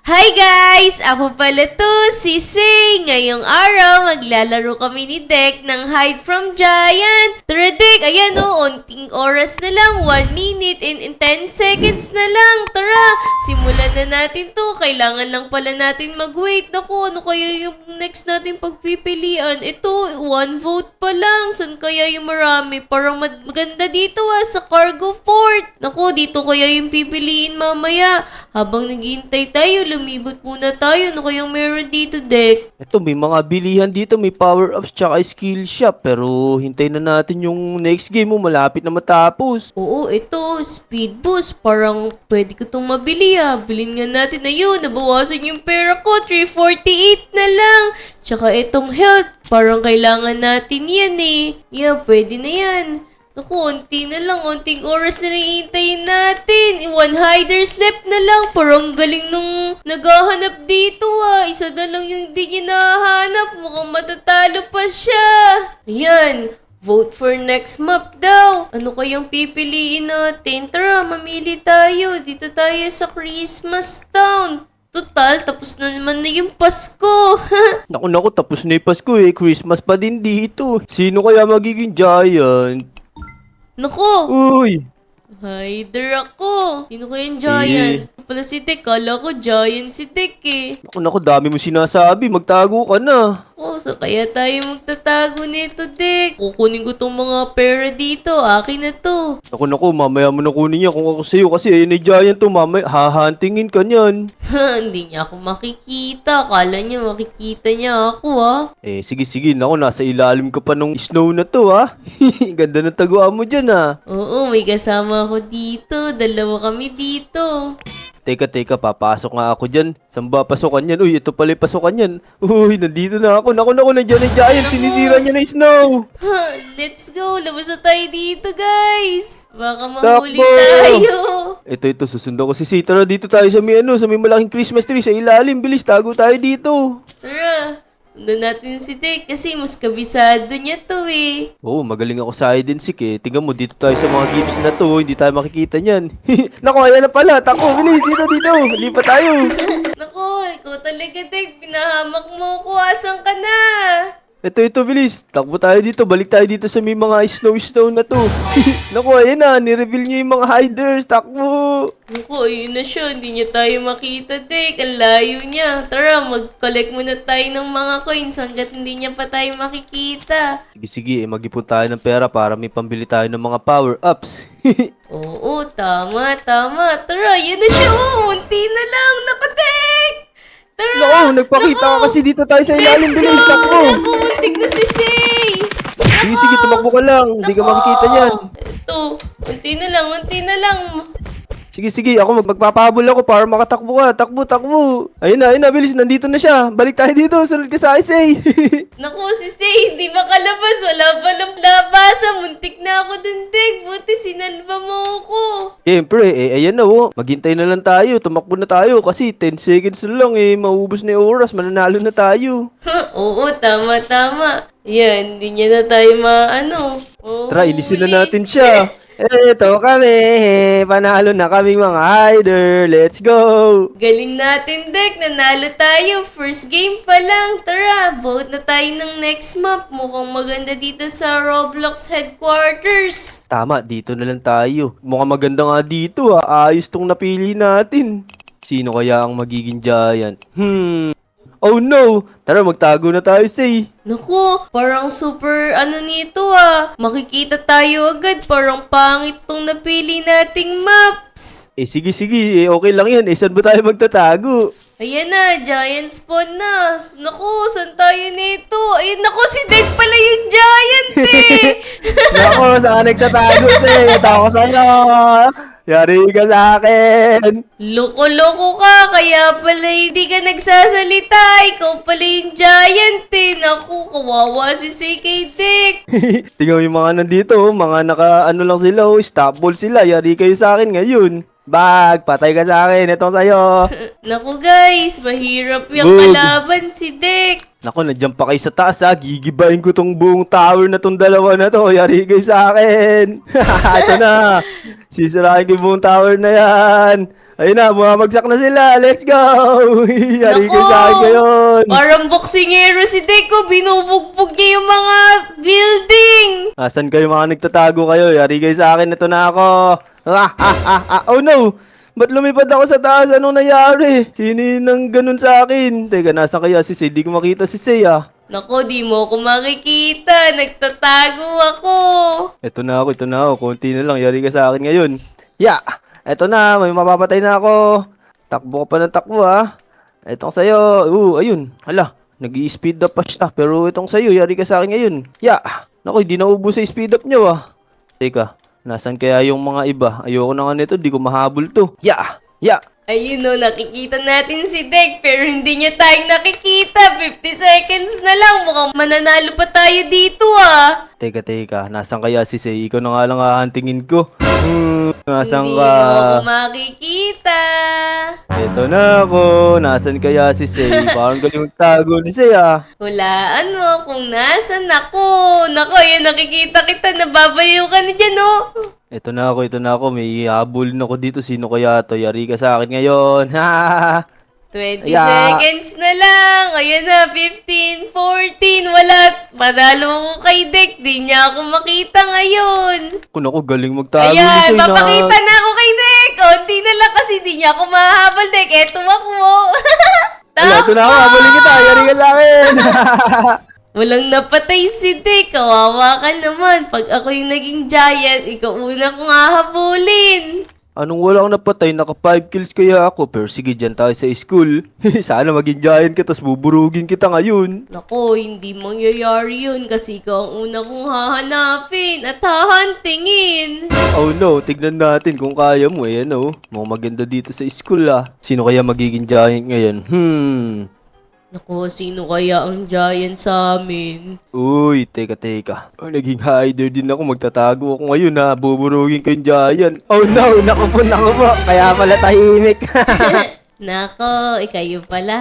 Hi guys! Ako pala to, si Say. Ngayong araw, maglalaro kami ni Dek ng Hide from Giant. Tara Dek, ayan o, onting oras na lang, 1 minute and 10 seconds na lang. Tara, simulan na natin to. Kailangan lang pala natin mag-wait. Naku, ano kaya yung next natin pagpipilian? Ito, 1 vote pa lang. San kaya yung marami? Parang maganda dito sa cargo port. Naku, dito kaya yung pipiliin mamaya. Habang naghihintay tayo, lumibot muna tayo. Ano kayang meron dito, Dek? Ito, may mga bilihan dito, may power-ups tsaka skill shop. Pero hintayin na natin yung next game mo, malapit na matapos. Oo, ito, speed boost. Parang pwede ko itong mabili Bilhin nga natin. Ayun, nabawasan yung pera ko. 348 na lang. Tsaka itong health. Parang kailangan natin yan Yeah, pwede na yan. Naku, unti na lang. Unting oras na lang iintayin natin. 1 hiders left na lang. Parang galing nung naghahanap dito Isa na lang yung di niya nahanap. Mukhang matatalo pa siya. Ayan. Vote for next map daw. Ano kayang pipiliin natin? Tara, mamili tayo. Dito tayo sa Christmas Town. Total, tapos na naman na yung Pasko. Naku, tapos na yung Pasko Christmas pa din dito. Sino kaya magiging giant? Naku! Uy! Hider ako. Sino kayang giant? Pala si Tek. Kala ko giant si Tek Naku, dami mo sinasabi. Magtago ka na. So kaya tayo magtatago nito, Dek. Kukunin ko tong mga pera dito. Akin na to. Naku, mamaya mo na kunin niya kung ako sa'yo. Kasi ayun ay giant to, mamaya hahantingin ka niyan. Hindi niya ako makikita. Kala niya makikita niya ako, Sige. Naku, nasa ilalim ka pa nung snow na to, Ganda ng taguan mo dyan, Oo, may kasama ako dito. Dalawa kami dito. Teka, papasok nga ako dyan. Saan ba pasukan yan? Uy, ito pala yung pasukan yan. Uy, nandito na ako. Naku, nandiyan na giant. Sinisira niya na yung snow. Let's go. Labas na tayo dito, guys. Baka mahuli Takbo! tayo. Ito, susundan ko si Sita na dito tayo sa may malaking Christmas tree sa ilalim. Bilis, tago tayo dito. Tara. Sundan natin si Dek kasi mas kabisado niya to Oo, magaling ako sa hide and seek Tingnan mo, dito tayo sa mga gifts na to. Hindi tayo makikita niyan. Naku, ayan na pala. Takbo, bilis, dito. Lipat tayo. Naku, ikaw talaga, Dek. Pinahamak mo ko. Asan ka na? Ito, bilis. Takbo tayo dito. Balik tayo dito sa may mga snow na to. Naku, ayan na. Nireveal niyo yung mga hiders. Takbo. Naku, ayun na siya. Hindi niya tayo makita, Dek. Ang layo niya. Tara, mag-collect muna tayo ng mga coins hanggat hindi niya pa tayo makikita. Sige, mag-ipon tayo ng pera para may pambili tayo ng mga power-ups. Oo, tama. Tara, yun na siya. Unti na lang. Naku, Dek! Tara! Naku, nagpakita ka kasi dito tayo sa ilalim. Bilis, takbo. Naku, muntik na si Say! Sige, tumakbo ka lang. Hindi ka makikita niyan. Ito, unti na lang. Sige, ako magpapahabol ako para makatakbo ka. Takbo. Ayun na, bilis, nandito na siya. Balik tayo dito, sunod ka sa akin, Say. Naku, si Say, hindi makalabas. Wala palang labasa. Muntik na ako dun, Dek. Buti sinalba mo ko. Siyempre, ayan na, maghintay na lang tayo. Tumakbo na tayo kasi 10 seconds na lang, maubos na yung oras. Mananalo na tayo. Oo, tama. Yan, hindi niya na tayo Tara, inisin na natin siya. Eto kami, panalo na kaming mga hider. Let's go! Galing natin, Dek. Nanalo tayo. First game pa lang. Tara, vote na tayo ng next map. Mukhang maganda dito sa Roblox headquarters. Tama, dito na lang tayo. Mukhang maganda nga dito, Ayos tong napili natin. Sino kaya ang magiging giant? Oh no! Tara, magtago na tayo, Say. Naku, parang super nito Makikita tayo agad. Parang pangit tong napili nating maps. Sige, okay lang yan. Saan ba tayo magtatago? Ayan na, giant spawn na. Naku, saan tayo nito? Ay, naku, si Dek pala yung giant Naku, saan ka nagtatago, Say? Ako sana. Yari ka sa akin. Loko-loko ka, kaya pala hindi ka nagsasalita. Ikaw pala yung giant Naku, kawawa si CK Dek. Tingnan mo yung mga nandito, mga naka-ano lang sila, stop ball sila. Yari kayo sa akin ngayon. Bag, patay ka sa akin. Itong sa'yo. Naku guys, mahirap yung Boog. kalaban si Dek. Naku, nandiyan pa kayo sa taas Gigibain ko tong buong tower na tong dalawa na to. Yari kayo sa akin. Ito na. Sisirahin ko yung buong tower na yan. Ayun na, bumabagsak na sila. Let's go! Yari ko sa akin ngayon. Parang boksingero si Deco, binubugbog niya yung mga building. Asan kayo mga nagtatago kayo? Yari kayo sa akin, ito na ako. Oh no! Ba't lumipad ako sa taas? Anong nangyari? Sino yun nang ganun sa akin? Teka, nasa kaya si Say? Di ko makita si Say Nako, di mo ako makikita. Nagtatago ako. Ito na ako. Konti na lang. Yari ka sa akin ngayon. Eto na. May mapapatay na ako. Takbo ka pa ng takbo, ha. Etong sa'yo. Ayun. Hala. Nag-i-speed up pa siya. Pero itong sa'yo, yari ka sa akin ngayon. Naku, hindi naubos sa speed up niyo, Teka. Nasaan kaya yung mga iba? Ayoko na nga nito, di ko mahabol to. Ayun o, nakikita natin si Dek, pero hindi niya tayong nakikita. 50 seconds na lang, mukhang mananalo pa tayo dito Teka, nasaan kaya si Say? Ikaw na nga lang hahantingin ko. Nasaan Hindi ka? mo ako makikita. Ito na ako. Nasaan kaya si Say? Parang galing magtago ni Say, Hulaan mo kung nasan ako. Nako, yun, nakikita kita, nababayo ka na dyan, Ito na ako. May habol na ako dito. Sino kaya to? Yari ka sa akin ngayon. 20 seconds na lang. Ayan na, 15, 14. Wala. Madalo ko kay Dek. Di niya ako makita ngayon. Kung ako galing magtago ni Ayan, Say papakita na ako kay Dek. Konti na lang kasi di niya ako mahabol, Dek. Eto ako. Ito na ako. Habulin kita. Yari ka sa akin. Walang napatay si Dek. Kawawa ka naman. Pag ako yung naging giant, ikaw una kong hahabulin. Anong wala akong napatay? Naka 5 kills kaya ako. Pero sige, dyan tayo sa school. Sana maging giant ka, tas buburugin kita ngayon. Nako, hindi mangyayari yun kasi ikaw ang una kong hahanapin at hahantingin. Oh no, tignan natin kung kaya mo. Mukhang maganda dito sa school Sino kaya magiging giant ngayon? Nako, sino kaya ang giant sa amin? Uy, teka. Naging hider din ako. Magtatago ako ngayon Buburugin ko yung giant. Oh no, naku po. Kaya pala tahimik. Nako, ikayo pala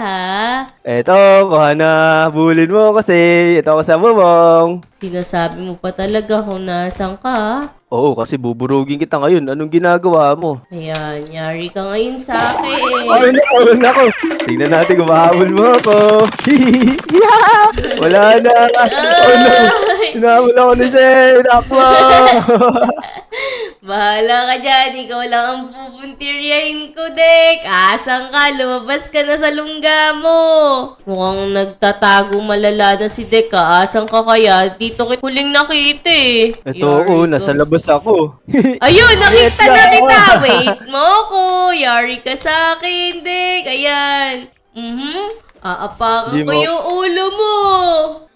Eto, kuha na. Bulin mo kasi. Ito ako sa bubong. Sinasabi mo pa talaga kung nasan ka. Oo, kasi buburugin kita ngayon. Anong ginagawa mo? Ayan, yari ka ngayon sa akin. Oh, nako. Tingnan natin kung mahabol mo ako. Wala na. Oh no. Hinahabol ako ni Say. Nakwa. Bahala ka dyan, ikaw lang ang pupuntiryahin ko, Dek. Asan ka? Lumabas ka na sa lungga mo. Mukhang nagtatago malala na si Dek, Asan ka kaya? Dito kita huling nakita Ito, nasa labas ako. Ayun, nakita na kita. Wait mo ko. Yari ka sa akin, Dek. Ayan. Aapakan Di ko mo- yung ulo mo.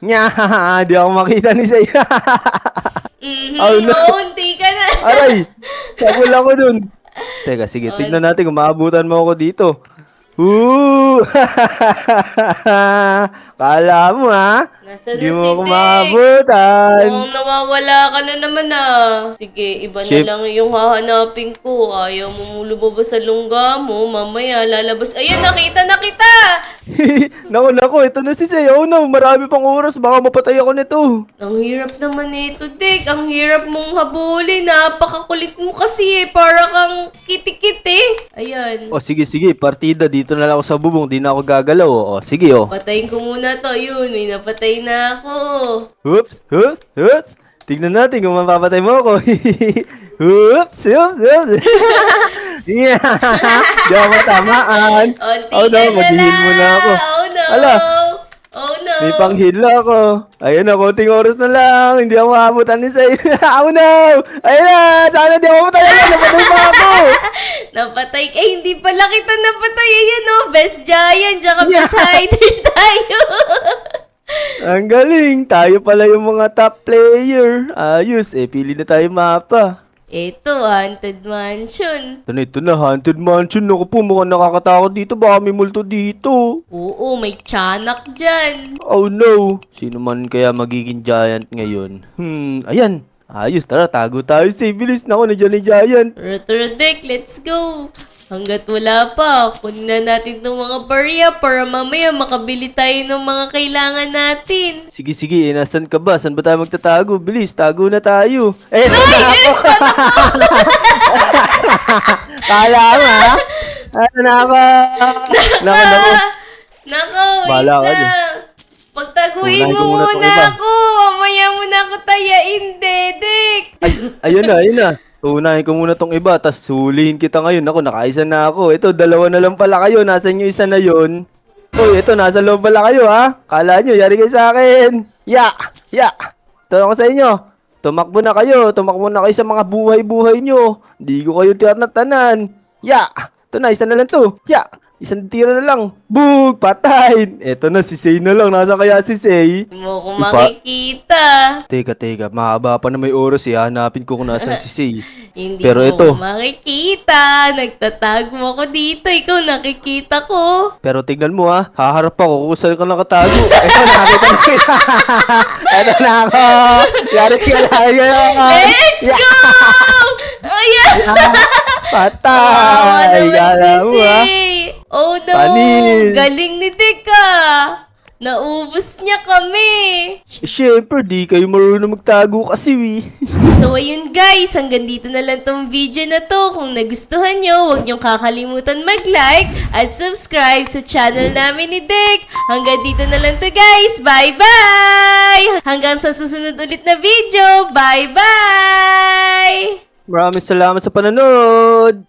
Di ako makita ni Say. Oh, no. Unti ka na. Aray, sabol ako dun. Teka, sige, tignan natin kung maabutan mo ako dito. Kala mo Nasaan Di na mo si ako Dek? maabutan. Mukhang nawawala ka na naman Sige, iba Chip. na lang yung hahanapin ko. Ayaw mo lumabas sa lungga mo. Mamaya lalabas. Ayun, nakita na kita! Naku, ito na si Say. Oh no, marami pang oras. Baka mapatay ako nito. Ang hirap naman nito, Dek. Ang hirap mong habulin. Napakakulit mo kasi Para kang kitikit Ayan. O sige, partida. Dito na lang ako sa bubong. Di na ako gagalaw. O sige, Patayin ko muna to. Ayun, may napatay na ako. Oops. Tignan natin kung mapapatay mo ako. Oops. Di ako matamaan. Unti Oh no, ka na mag-heal muna ako. Oh no. Ala. Oh no. May pang-heal ako. Ayun na, konting oras na lang. Hindi ako maabutan ni Say. Oh no! Ayun na! Sana di ako matayan. Napatay pa ako. Napatay ka. Hindi pala kita napatay. Ayan Best Giant. Tsaka Best Hiders tayo. Ang galing. Tayo pala yung mga top player. Ayos. Pili na tayo mapa. Ito, Haunted Mansion. Ito na, Haunted Mansion. Naku po, mukhang nakakatakot dito. Baka may multo dito. Oo, may tiyanak dyan. Oh no! Sino man kaya magiging giant ngayon? Ayan. Ayos, tara, tago tayo. Say, bilis na ako, nandiyan ni Giant. Dek, let's go. Hanggat wala pa, kunin na natin itong mga barya para mamaya makabili tayo ng mga kailangan natin. Sige, nasan ka ba? Saan ba tayo magtatago? Bilis, tago na tayo. Ito na ako! Kala mo, Ano na ako? Naku. Nako, wait Bahala ka dyan. lang. Pagtaguin Unahin ko mo muna tong muna iba. ako. Mamaya mo na ako tayain, Dedek. Ayun na. Unahin ko muna tong iba, tas hulihin kita ngayon. Ako, nakaisa na ako. Ito, dalawa na lang pala kayo. Nasaan yung isa na yun? Uy, ito, nasa loob pala kayo, ha? Kala nyo, yari kayo sa akin. Ya! Ito ako sa inyo. Tumakbo na kayo sa mga buhay-buhay nyo. Hindi ko kayo tinatanan. Ya! Ito na, isa na lang to. Ya! Isang tira na lang. Bug! Patay! Ito na, si Say na lang. Nasa kaya si Say? Hindi mo ko Ipa- makikita. Teka. Mahaba pa na may oras eh. Hanapin ko kung nasan si Say. Hindi Pero mo ito. ko makikita. Nagtatago mo ako dito. Ikaw nakikita ko. Pero tignan mo ha. Haharap ako kung saan ka nakatago. Ito, nakakita mo kita. Ito na ako. Yari ka lang. Let's go! Ayan! Patay! Kala mo ha. Oh no! Panis. Galing ni Deka! Naubos niya kami! Siyempre, di kayo marunong magtago kasi wi. So ayun guys, hanggang dito na lang tong video na to. Kung nagustuhan nyo, huwag nyong kakalimutan mag-like at subscribe sa channel namin ni Dek. Hanggang dito na lang to guys. Bye-bye! Hanggang sa susunod ulit na video. Bye-bye! Maraming salamat sa panonood.